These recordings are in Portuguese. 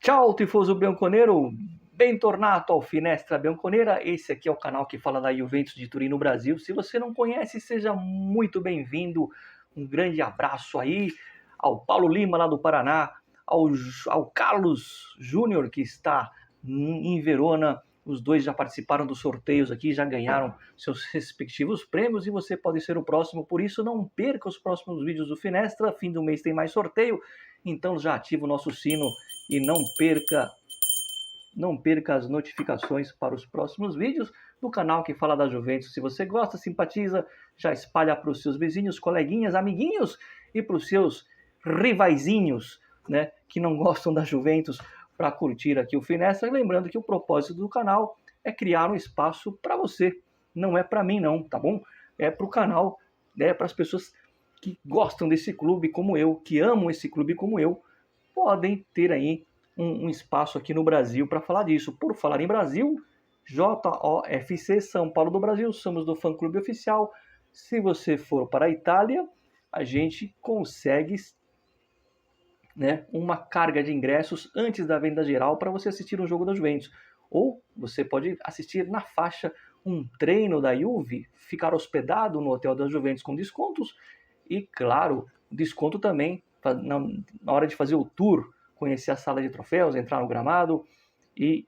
Ciao, tifoso bianconero, bentornato ao Finestra Bianconera. Esse aqui é o canal que fala da Juventus de Turim no Brasil. Se você não conhece, seja muito bem-vindo. Um grande abraço aí ao Paulo Lima, lá do Paraná, ao Carlos Júnior, que está em Verona. Os dois já participaram dos sorteios aqui, já ganharam seus respectivos prêmios e você pode ser o próximo. Por isso, não perca os próximos vídeos do Finestra. Fim do mês tem mais sorteio, então já ativa o nosso sino e não perca as notificações para os próximos vídeos do canal que fala da Juventus. Se você gosta, simpatiza, já espalha para os seus vizinhos, coleguinhas, amiguinhos e para os seus rivaizinhos, né, que não gostam da Juventus, para curtir aqui o Finestra. Lembrando que o propósito do canal é criar um espaço para você, não é para mim não, tá bom? É para o canal, né, para as pessoas que gostam desse clube como eu, que amam esse clube como eu, podem ter aí um espaço aqui no Brasil para falar disso. Por falar em Brasil, JOFC, São Paulo do Brasil, somos do fã-clube oficial. Se você for para a Itália, a gente consegue, né, uma carga de ingressos antes da venda geral para você assistir um jogo da Juventus. Ou você pode assistir na faixa um treino da Juve, ficar hospedado no hotel da Juventus com descontos e, claro, desconto também na hora de fazer o tour, conhecer a sala de troféus, entrar no gramado e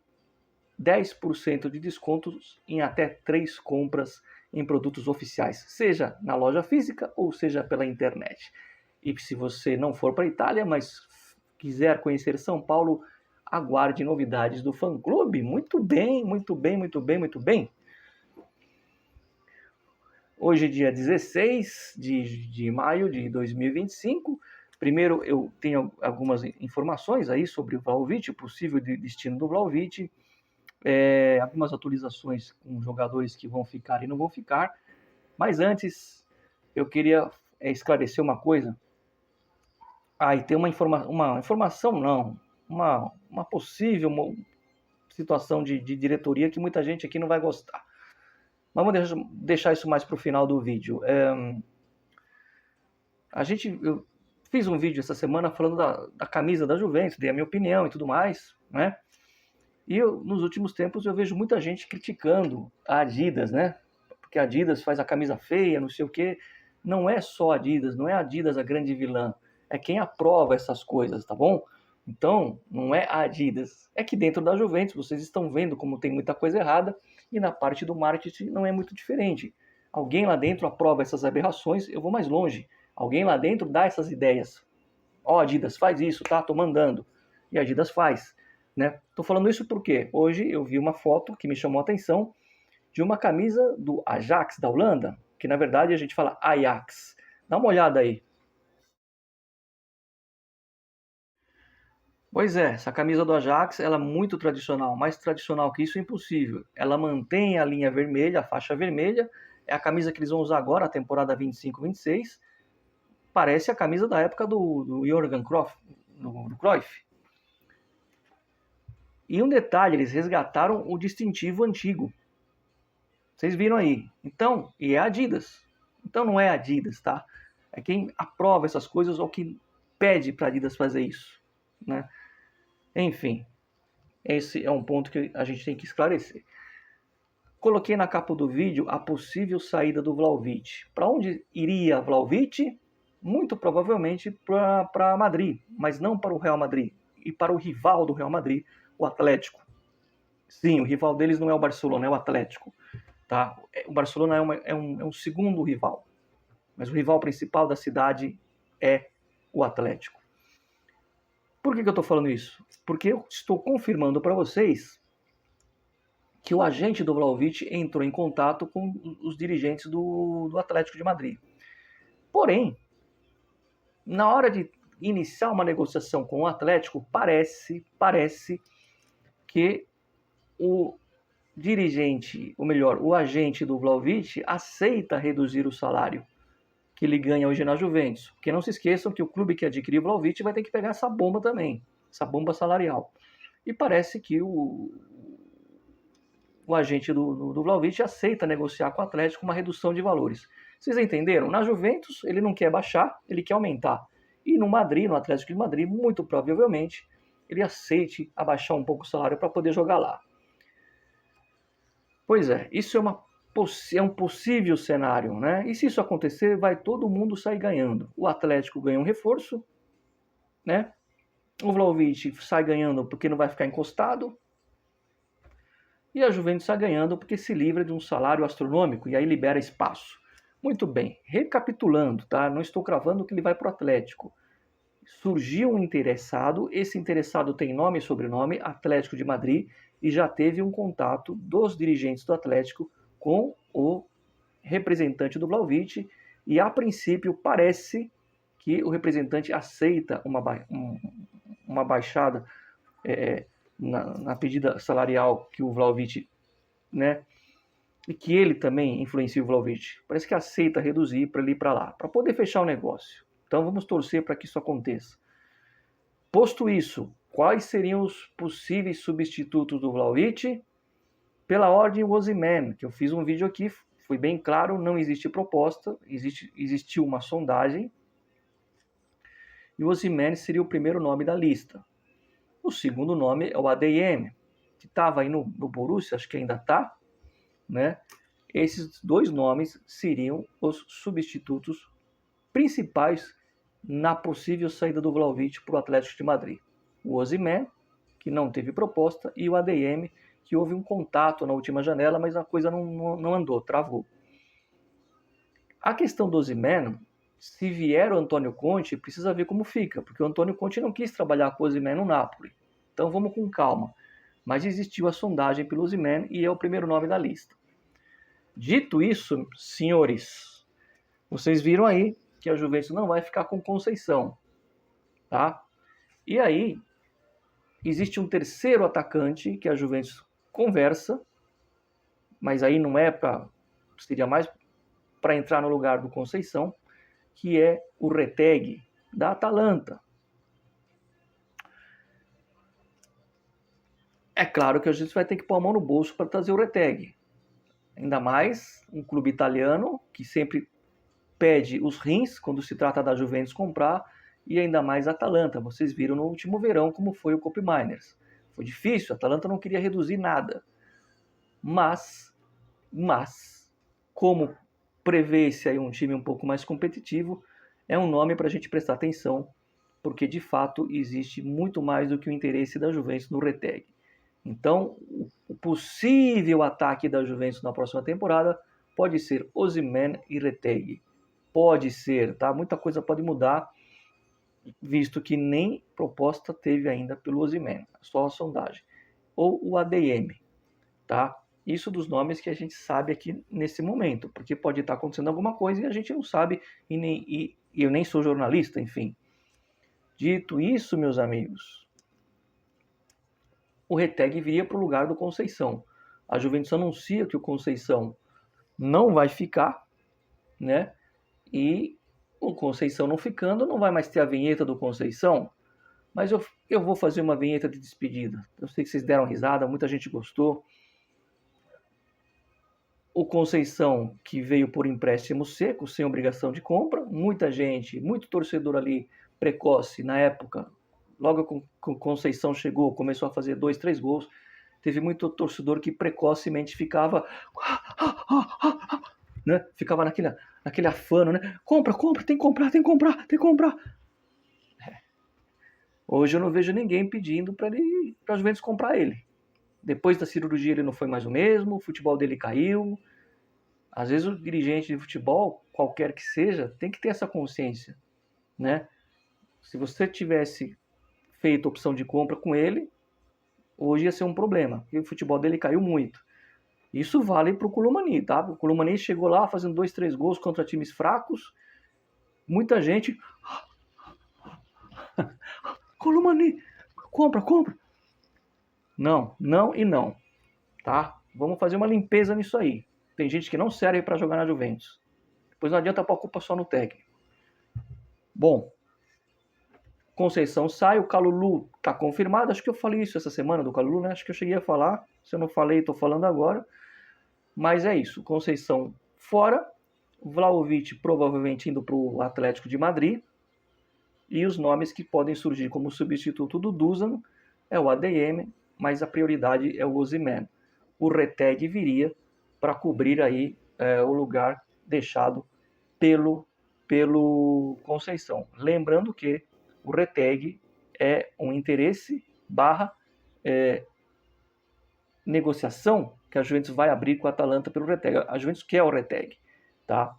10% de descontos em até 3 compras em produtos oficiais, seja na loja física ou seja pela internet. E se você não for para a Itália, mas quiser conhecer São Paulo, aguarde novidades do fã-clube. Muito bem, muito bem, muito bem, muito bem. Hoje é dia 16 de maio de 2025. Primeiro, eu tenho algumas informações aí sobre o Vlahovic, o possível destino do Vlahovic, algumas atualizações com jogadores que vão ficar e não vão ficar. Mas antes, eu queria esclarecer uma coisa. E tem uma informação, não, uma possível situação de diretoria que muita gente aqui não vai gostar. Mas vamos deixar isso mais para o final do vídeo. Eu fiz um vídeo essa semana falando da camisa da Juventus, dei a minha opinião e tudo mais, né? E nos últimos tempos eu vejo muita gente criticando a Adidas, né? Porque a Adidas faz a camisa feia, não sei o quê. Não é só a Adidas, não é a Adidas a grande vilã. É quem aprova essas coisas, tá bom? Então, não é a Adidas. É que dentro da Juventus vocês estão vendo como tem muita coisa errada e na parte do marketing não é muito diferente. Alguém lá dentro aprova essas aberrações, eu vou mais longe. Alguém lá dentro dá essas ideias. Adidas, faz isso, tá? Tô mandando. E a Adidas faz, né? Tô falando isso porque hoje eu vi uma foto que me chamou a atenção de uma camisa do Ajax da Holanda, que na verdade a gente fala Ajax. Dá uma olhada aí. Pois é, essa camisa do Ajax, ela é muito tradicional, mais tradicional que isso é impossível. Ela mantém a linha vermelha, a faixa vermelha, é a camisa que eles vão usar agora, a temporada 25-26. Parece a camisa da época do Jürgen Cruyff. E um detalhe, eles resgataram o distintivo antigo. Vocês viram aí. Então, e é Adidas. Então não é Adidas, tá? É quem aprova essas coisas ou quem pede para a Adidas fazer isso, né? Enfim, esse é um ponto que a gente tem que esclarecer. Coloquei na capa do vídeo a possível saída do Vlahovic. Para onde iria Vlahovic? Muito provavelmente para Madrid, mas não para o Real Madrid. E para o rival do Real Madrid, o Atlético. Sim, o rival deles não é o Barcelona, é o Atlético. Tá? O Barcelona é um segundo rival, mas o rival principal da cidade é o Atlético. Por que eu estou falando isso? Porque eu estou confirmando para vocês que o agente do Vlahovic entrou em contato com os dirigentes do Atlético de Madrid. Porém, na hora de iniciar uma negociação com o Atlético, parece que o dirigente, ou melhor, o agente do Vlahovic aceita reduzir o salário que ele ganha hoje na Juventus. Porque não se esqueçam que o clube que adquiriu o Vlahovic vai ter que pegar essa bomba também, essa bomba salarial. E parece que o agente do Vlahovic aceita negociar com o Atlético uma redução de valores. Vocês entenderam? Na Juventus ele não quer baixar, ele quer aumentar. E no Madrid, no Atlético de Madrid, muito provavelmente ele aceite abaixar um pouco o salário para poder jogar lá. Pois é, isso é um possível cenário, né? E se isso acontecer, vai todo mundo sair ganhando. O Atlético ganha um reforço, né? O Vlahovic sai ganhando porque não vai ficar encostado. E a Juventus sai ganhando porque se livra de um salário astronômico e aí libera espaço. Muito bem, recapitulando, tá? Não estou cravando que ele vai para o Atlético. Surgiu um interessado, esse interessado tem nome e sobrenome, Atlético de Madrid, e já teve um contato dos dirigentes do Atlético com o representante do Vlahovic, e a princípio parece que o representante aceita uma baixada na pedida salarial que o Vlahovic, né, e que ele também influencia o Vlahovic. Parece que aceita reduzir para ele ir para lá, para poder fechar o negócio. Então vamos torcer para que isso aconteça. Posto isso, quais seriam os possíveis substitutos do Vlahovic? Pela ordem, o Osimhen, que eu fiz um vídeo aqui, foi bem claro, não existe proposta, existiu uma sondagem, e o Osimhen seria o primeiro nome da lista. O segundo nome é o ADM, que estava aí no Borussia, acho que ainda está, né? Esses dois nomes seriam os substitutos principais na possível saída do Vlahovic para o Atlético de Madrid. O Osimhen, que não teve proposta, e o ADM, que houve um contato na última janela, mas a coisa não andou, travou. A questão do Osimhen, se vier o Antônio Conte, precisa ver como fica, porque o Antônio Conte não quis trabalhar com o Osimhen no Napoli. Então vamos com calma. Mas existiu a sondagem pelo Osimhen e é o primeiro nome da lista. Dito isso, senhores, vocês viram aí que a Juventus não vai ficar com Conceição, tá? E aí, existe um terceiro atacante que a Juventus conversa, mas aí não é seria mais para entrar no lugar do Conceição, que é o Retegui, da Atalanta. É claro que a gente vai ter que pôr a mão no bolso para trazer o Retegui. Ainda mais um clube italiano que sempre pede os rins quando se trata da Juventus comprar, e ainda mais a Atalanta. Vocês viram no último verão como foi o Kobe Miners. Foi difícil, a Atalanta não queria reduzir nada. Mas como prevê-se aí um time um pouco mais competitivo, é um nome para a gente prestar atenção, porque de fato existe muito mais do que o interesse da Juventus no Retegui. Então, o possível ataque da Juventus na próxima temporada pode ser Osimhen e Retegui. Pode ser, tá? Muita coisa pode mudar, visto que nem proposta teve ainda pelo Osimhen, só a sondagem. Ou o ADM, tá? Isso dos nomes que a gente sabe aqui nesse momento, porque pode estar acontecendo alguma coisa e a gente não sabe, e eu nem sou jornalista, enfim. Dito isso, meus amigos, o Retegui viria para o lugar do Conceição. A Juventus anuncia que o Conceição não vai ficar, né? E o Conceição não ficando, não vai mais ter a vinheta do Conceição. Mas eu vou fazer uma vinheta de despedida. Eu sei que vocês deram risada, muita gente gostou. O Conceição, que veio por empréstimo seco, sem obrigação de compra. Muita gente, muito torcedor ali precoce na época. Logo que o Conceição chegou, começou a fazer 2, 3 gols. Teve muito torcedor que precocemente ficava... né? Ficava naquele afano, né? Compra, tem que comprar, tem que comprar, tem que comprar. Hoje eu não vejo ninguém pedindo para a Juventus comprar ele. Depois da cirurgia ele não foi mais o mesmo, o futebol dele caiu. Às vezes o dirigente de futebol, qualquer que seja, tem que ter essa consciência, né? Se você tivesse feito opção de compra com ele, hoje ia ser um problema, porque o futebol dele caiu muito. Isso vale para o Koulibaly, tá? O Koulibaly chegou lá fazendo 2, 3 gols contra times fracos. Muita gente... Koulibaly, compra. Não e não, tá? Vamos fazer uma limpeza nisso aí. Tem gente que não serve para jogar na Juventus. Depois não adianta pôr a culpa só no técnico. Bom, Conceição sai, o Kalulu tá confirmado. Acho que eu falei isso essa semana do Kalulu, né? Acho que eu cheguei a falar. Se eu não falei, tô falando agora. Mas é isso. Conceição fora. Vlahovic provavelmente indo para o Atlético de Madrid. E os nomes que podem surgir como substituto do Dusan é o ADM, mas a prioridade é o Osimhen. O Retegui viria para cobrir aí o lugar deixado pelo Conceição. Lembrando que o Retegui é um interesse barra negociação que a Juventus vai abrir com a Atalanta pelo Retegui. A Juventus quer o Retegui, tá?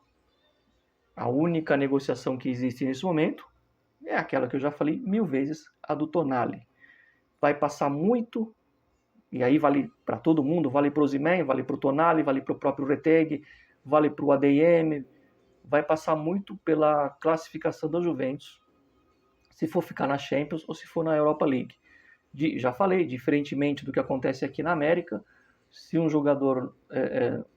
A única negociação que existe nesse momento é aquela que eu já falei 1000 vezes, a do Tonali. Vai passar muito, e aí vale para todo mundo, vale para o Osimhen, vale para o Tonali, vale para o próprio Retegui, vale para o ADM, vai passar muito pela classificação da Juventus, se for ficar na Champions ou se for na Europa League. Já falei, diferentemente do que acontece aqui na América, se um jogador,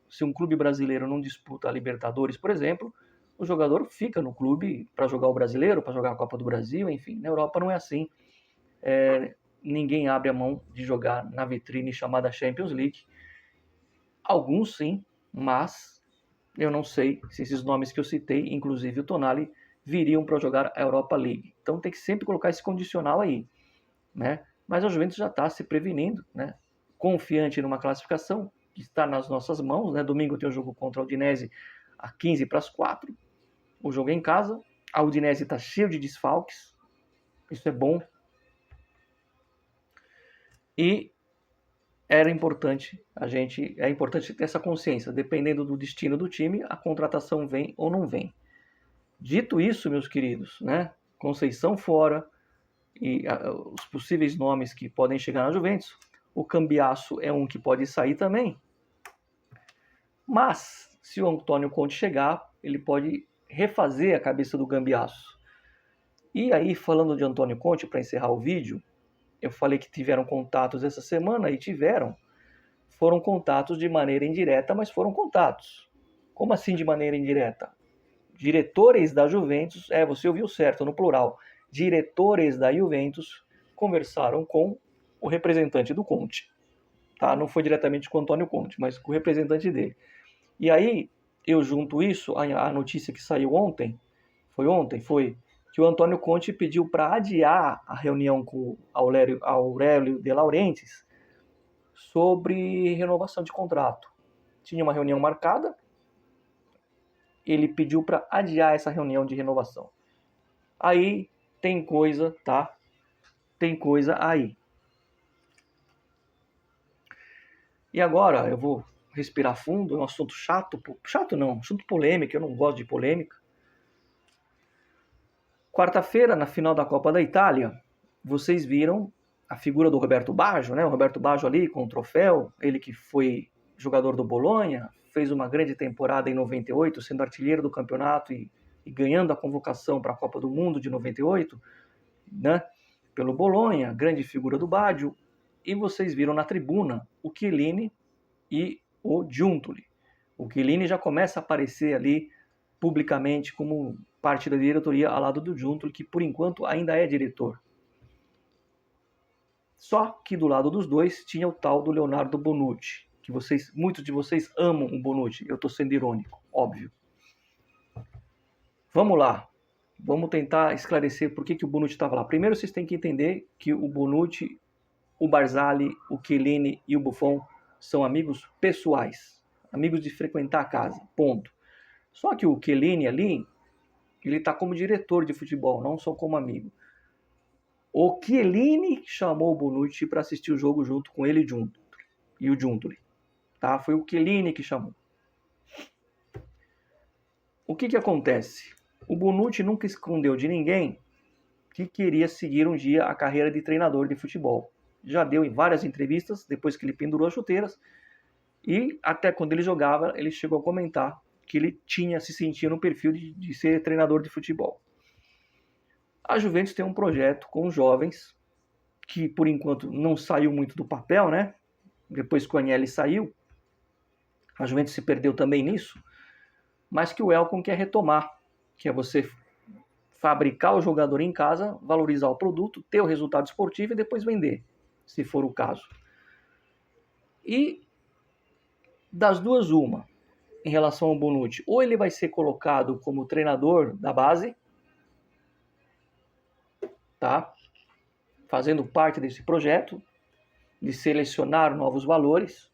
se um clube brasileiro não disputa a Libertadores, por exemplo, o jogador fica no clube para jogar o Brasileiro, para jogar a Copa do Brasil, enfim. Na Europa não é assim. Ninguém abre a mão de jogar na vitrine chamada Champions League. Alguns sim, mas eu não sei se esses nomes que eu citei, inclusive o Tonali, viriam para jogar a Europa League. Então tem que sempre colocar esse condicional aí, né? Mas a Juventus já está se prevenindo, né? Confiante numa classificação que está nas nossas mãos, né? Domingo tem o jogo contra a Udinese a 15 para as 4. O jogo é em casa. A Udinese está cheio de desfalques. Isso é bom. E é importante ter essa consciência. Dependendo do destino do time, a contratação vem ou não vem. Dito isso, meus queridos, né? Conceição fora e os possíveis nomes que podem chegar na Juventus. O Cambiasso é um que pode sair também. Mas, se o Antônio Conte chegar, ele pode refazer a cabeça do Cambiasso. E aí, falando de Antônio Conte, para encerrar o vídeo, eu falei que tiveram contatos essa semana e tiveram. Foram contatos de maneira indireta, mas foram contatos. Como assim de maneira indireta? Diretores da Juventus, você ouviu certo, no plural, diretores da Juventus conversaram com o representante do Conte. Tá? Não foi diretamente com o Antônio Conte, mas com o representante dele. E aí, eu junto isso, a notícia que saiu ontem, foi que o Antônio Conte pediu para adiar a reunião com o Aurélio de Laurentiis sobre renovação de contrato. Tinha uma reunião marcada, ele pediu para adiar essa reunião de renovação. Aí tem coisa, tá? Tem coisa aí. E agora eu vou respirar fundo, é um assunto chato não, assunto polêmico, eu não gosto de polêmica. Quarta-feira, na final da Copa da Itália, vocês viram a figura do Roberto Baggio, né? O Roberto Baggio ali com o troféu, ele que foi jogador do Bolonha, fez uma grande temporada em 98, sendo artilheiro do campeonato e ganhando a convocação para a Copa do Mundo de 98, né? Pelo Bolonha, grande figura do Baggio. E vocês viram na tribuna o Chiellini e o Giuntoli. O Chiellini já começa a aparecer ali publicamente como parte da diretoria ao lado do Giuntoli, que por enquanto ainda é diretor. Só que do lado dos dois tinha o tal do Leonardo Bonucci, que muitos de vocês amam o Bonucci. Eu estou sendo irônico, óbvio. Vamos lá. Vamos tentar esclarecer por que o Bonucci estava lá. Primeiro vocês têm que entender que o Bonucci, o Barzali, o Chiellini e o Buffon são amigos pessoais. Amigos de frequentar a casa, ponto. Só que o Chiellini ali, ele está como diretor de futebol, não só como amigo. O Chiellini chamou o Bonucci para assistir o jogo junto com ele e o Giuntoli. Tá? Foi o Chiellini que chamou. O que acontece? O Bonucci nunca escondeu de ninguém que queria seguir um dia a carreira de treinador de futebol. Já deu em várias entrevistas, depois que ele pendurou as chuteiras, e até quando ele jogava, ele chegou a comentar que ele se sentia no perfil de ser treinador de futebol. A Juventus tem um projeto com jovens, que por enquanto não saiu muito do papel, né? Depois que o Agnelli saiu, a Juventus se perdeu também nisso, mas que o Elkan quer retomar, que é você fabricar o jogador em casa, valorizar o produto, ter o resultado esportivo e depois vender, se for o caso. E das duas, uma, em relação ao Bonucci, ou ele vai ser colocado como treinador da base, tá? fazendo parte desse projeto de selecionar novos valores,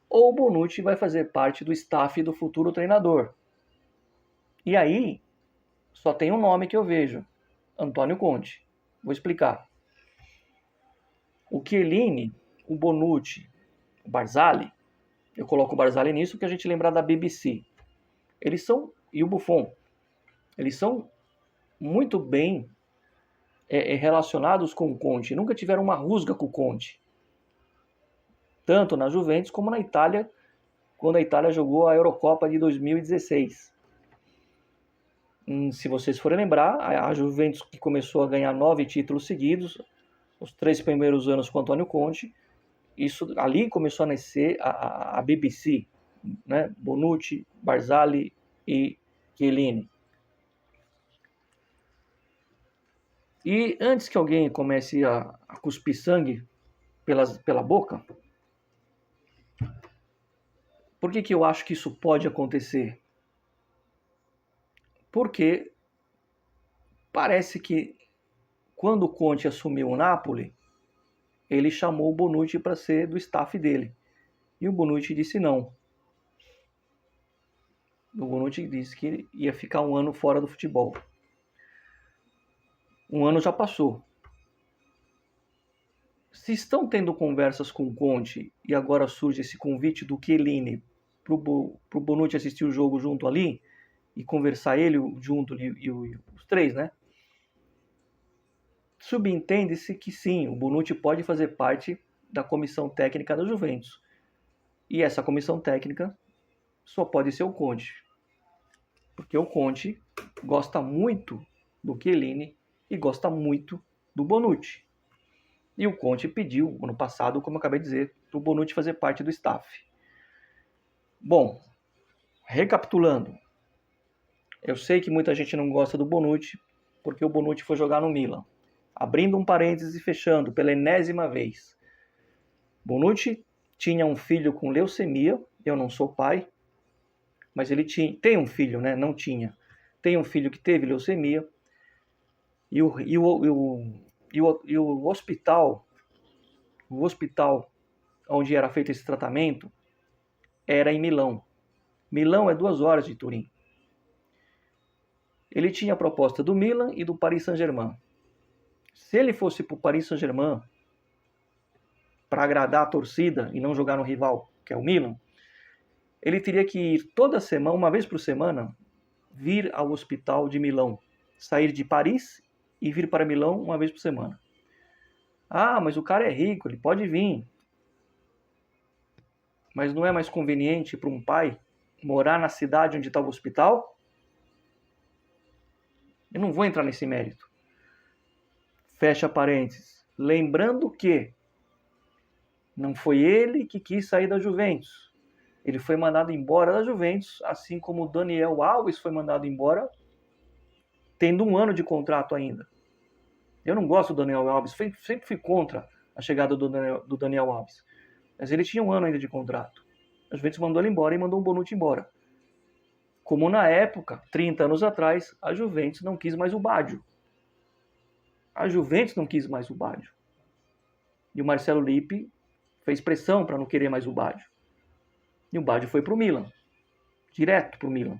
ou o Bonucci vai fazer parte do staff do futuro treinador. E aí, só tem um nome que eu vejo: Antônio Conte. Vou explicar. O Chiellini, o Bonucci, o Barzagli, eu coloco o Barzagli nisso porque a gente lembra da BBC. Eles são, e o Buffon, eles são muito bem relacionados com o Conte. Nunca tiveram uma rusga com o Conte. Tanto na Juventus como na Itália, quando a Itália jogou a Eurocopa de 2016. Se vocês forem lembrar, a Juventus que começou a ganhar 9 títulos seguidos, os 3 primeiros anos com Antônio Conte, ali começou a nascer a BBC, né? Bonucci, Barzagli e Chiellini. E antes que alguém comece a cuspir sangue pela boca, por que eu acho que isso pode acontecer? Porque parece que quando o Conte assumiu o Napoli, ele chamou o Bonucci para ser do staff dele. E o Bonucci disse não. O Bonucci disse que ia ficar um ano fora do futebol. Um ano já passou. Se estão tendo conversas com o Conte e agora surge esse convite do Chiellini para o Bonucci assistir o jogo junto ali e conversar ele junto e os três, né? Subentende-se que sim, o Bonucci pode fazer parte da comissão técnica da Juventus. E essa comissão técnica só pode ser o Conte. Porque o Conte gosta muito do Chiellini e gosta muito do Bonucci. E o Conte pediu, ano passado, como eu acabei de dizer, para o Bonucci fazer parte do staff. Bom, recapitulando. Eu sei que muita gente não gosta do Bonucci, porque o Bonucci foi jogar no Milan. Abrindo um parênteses e fechando, pela enésima vez. Bonucci tinha um filho com leucemia, eu não sou pai, mas ele tem um filho, né? Não tinha. Tem um filho que teve leucemia, e o hospital onde era feito esse tratamento era em Milão. Milão é 2 horas de Turim. Ele tinha a proposta do Milan e do Paris Saint-Germain. Se ele fosse para o Paris Saint-Germain para agradar a torcida e não jogar no rival, que é o Milan, ele teria que ir toda semana, uma vez por semana, vir ao hospital de Milão, sair de Paris e vir para Milão uma vez por semana. Ah, mas o cara é rico, ele pode vir. Mas não é mais conveniente para um pai morar na cidade onde está o hospital? Eu não vou entrar nesse mérito. Fecha parênteses. Lembrando que não foi ele que quis sair da Juventus. Ele foi mandado embora da Juventus, assim como o Daniel Alves foi mandado embora, tendo 1 ano de contrato ainda. Eu não gosto do Daniel Alves, sempre fui contra a chegada do Daniel Alves. Mas ele tinha 1 ano ainda de contrato. A Juventus mandou ele embora e mandou o Bonucci embora. Como na época, 30 anos atrás, a Juventus não quis mais o Baggio. A Juventus não quis mais o Baggio. E o Marcelo Lippi fez pressão para não querer mais o Baggio. E o Baggio foi para o Milan. Direto para o Milan.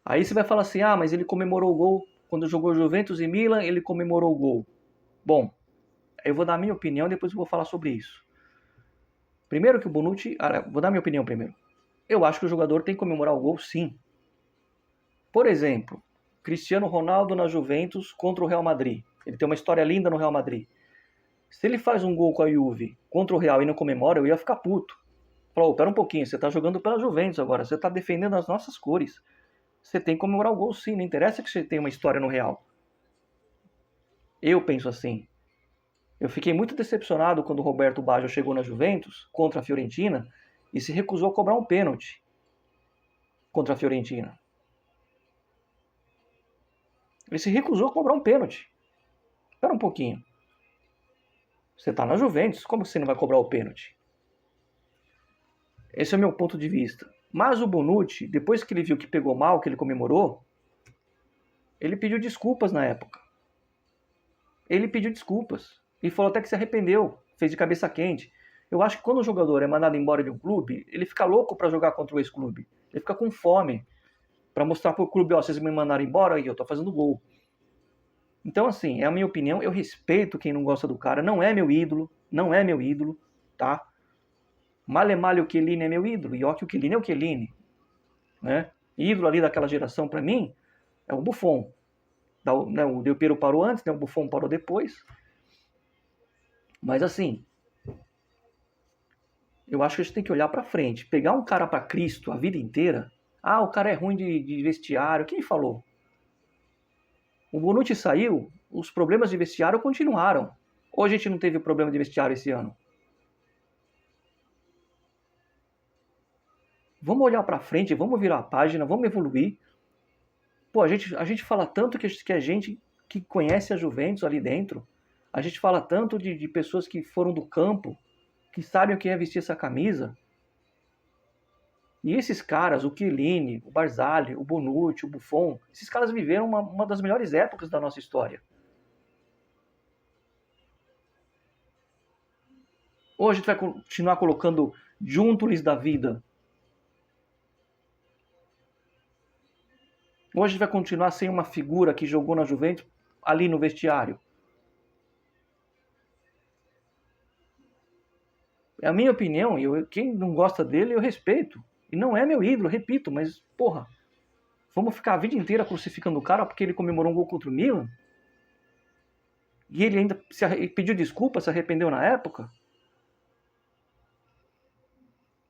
Aí você vai falar assim, mas ele comemorou o gol. Quando jogou Juventus e Milan, ele comemorou o gol. Bom, eu vou dar a minha opinião e depois eu vou falar sobre isso. Primeiro que o Bonucci... vou dar a minha opinião primeiro. Eu acho que o jogador tem que comemorar o gol, sim. Por exemplo, Cristiano Ronaldo na Juventus contra o Real Madrid. Ele tem uma história linda no Real Madrid. Se ele faz um gol com a Juve contra o Real e não comemora, eu ia ficar puto. Falou, pera um pouquinho, você tá jogando pela Juventus agora, você tá defendendo as nossas cores. Você tem que comemorar o gol sim, não interessa que você tenha uma história no Real. Eu penso assim. Eu fiquei muito decepcionado quando o Roberto Baggio chegou na Juventus contra a Fiorentina e se recusou a cobrar um pênalti contra a Fiorentina. Ele se recusou a cobrar um pênalti. Espera um pouquinho. Você está na Juventus, como você não vai cobrar o pênalti? Esse é o meu ponto de vista. Mas o Bonucci, depois que ele viu que pegou mal, que ele comemorou, ele pediu desculpas na época. ele pediu desculpas. E falou até que se arrependeu, fez de cabeça quente. Eu acho que quando o jogador é mandado embora de um clube, ele fica louco para jogar contra o ex-clube. Ele fica com fome para mostrar pro clube, ó, vocês me mandaram embora e eu tô fazendo gol. Então, assim, é a minha opinião, eu respeito quem não gosta do cara, não é meu ídolo, tá? Male o Chiellini é meu ídolo, e ó que o Chiellini é o Chiellini, né? Ídolo ali daquela geração, para mim, é o Buffon. O Del Piero parou antes, né? O Buffon parou depois. Mas, assim, eu acho que a gente tem que olhar para frente. Pegar um cara para Cristo a vida inteira, o cara é ruim de vestiário, quem falou? O Bonucci saiu, os problemas de vestiário continuaram. Ou a gente não teve problema de vestiário esse ano? Vamos olhar para frente, vamos virar a página, vamos evoluir. Pô, a gente fala tanto que é gente que conhece a Juventus ali dentro. A gente fala tanto de pessoas que foram do campo, que sabem o que é vestir essa camisa. E esses caras, o Chiellini, o Barzagli, o Bonucci, o Buffon, esses caras viveram uma das melhores épocas da nossa história. Ou a gente vai continuar colocando Giuntoli da vida? Ou a gente vai continuar sem uma figura que jogou na Juventus ali no vestiário? É a minha opinião, e quem não gosta dele eu respeito. E não é meu ídolo, repito, mas, porra, vamos ficar a vida inteira crucificando o cara porque ele comemorou um gol contra o Milan? E ele ainda pediu desculpa, se arrependeu na época?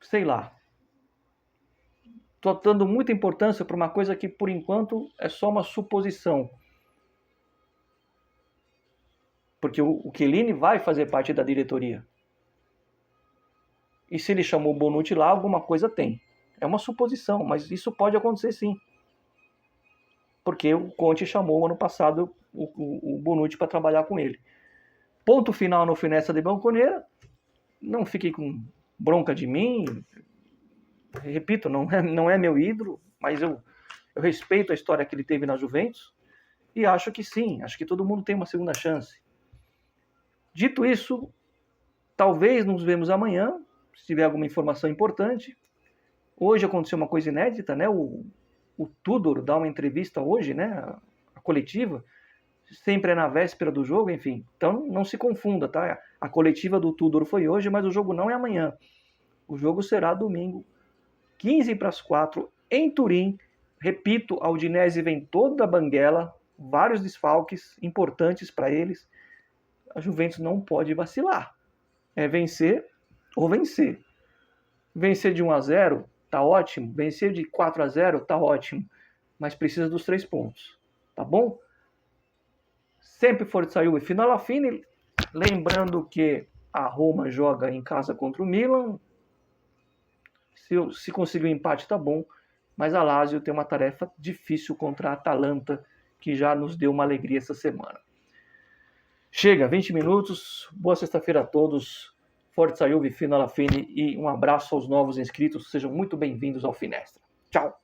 Sei lá. Estou dando muita importância para uma coisa que, por enquanto, é só uma suposição. Porque o Chiellini vai fazer parte da diretoria. E se ele chamou o Bonucci lá, alguma coisa tem. É uma suposição, mas isso pode acontecer sim. Porque o Conte chamou ano passado o Bonucci para trabalhar com ele. Ponto final no Finestra de Balconeira. Não fiquem com bronca de mim. Repito, não é meu ídolo, mas eu respeito a história que ele teve na Juventus e acho que sim, acho que todo mundo tem uma segunda chance. Dito isso, talvez nos vemos amanhã, se tiver alguma informação importante. Hoje aconteceu uma coisa inédita, né? O Tudor dá uma entrevista hoje, né? A coletiva, sempre é na véspera do jogo, enfim. Então não se confunda, tá? A coletiva do Tudor foi hoje, mas o jogo não é amanhã. O jogo será domingo, 15:45, em Turim. Repito, a Udinese vem toda a banguela, vários desfalques importantes para eles. A Juventus não pode vacilar. É vencer ou vencer. Vencer de 1-0, tá ótimo. Vencer de 4-0, tá ótimo. Mas precisa dos 3 pontos, tá bom? Sempre Forza Juve fino alla fine. Lembrando que a Roma joga em casa contra o Milan. Se conseguir um empate, tá bom. Mas a Lazio tem uma tarefa difícil contra a Atalanta, que já nos deu uma alegria essa semana. Chega, 20 minutos. Boa sexta-feira a todos. Forza Juve fino alla fine e um abraço aos novos inscritos. Sejam muito bem-vindos ao Finestra. Tchau!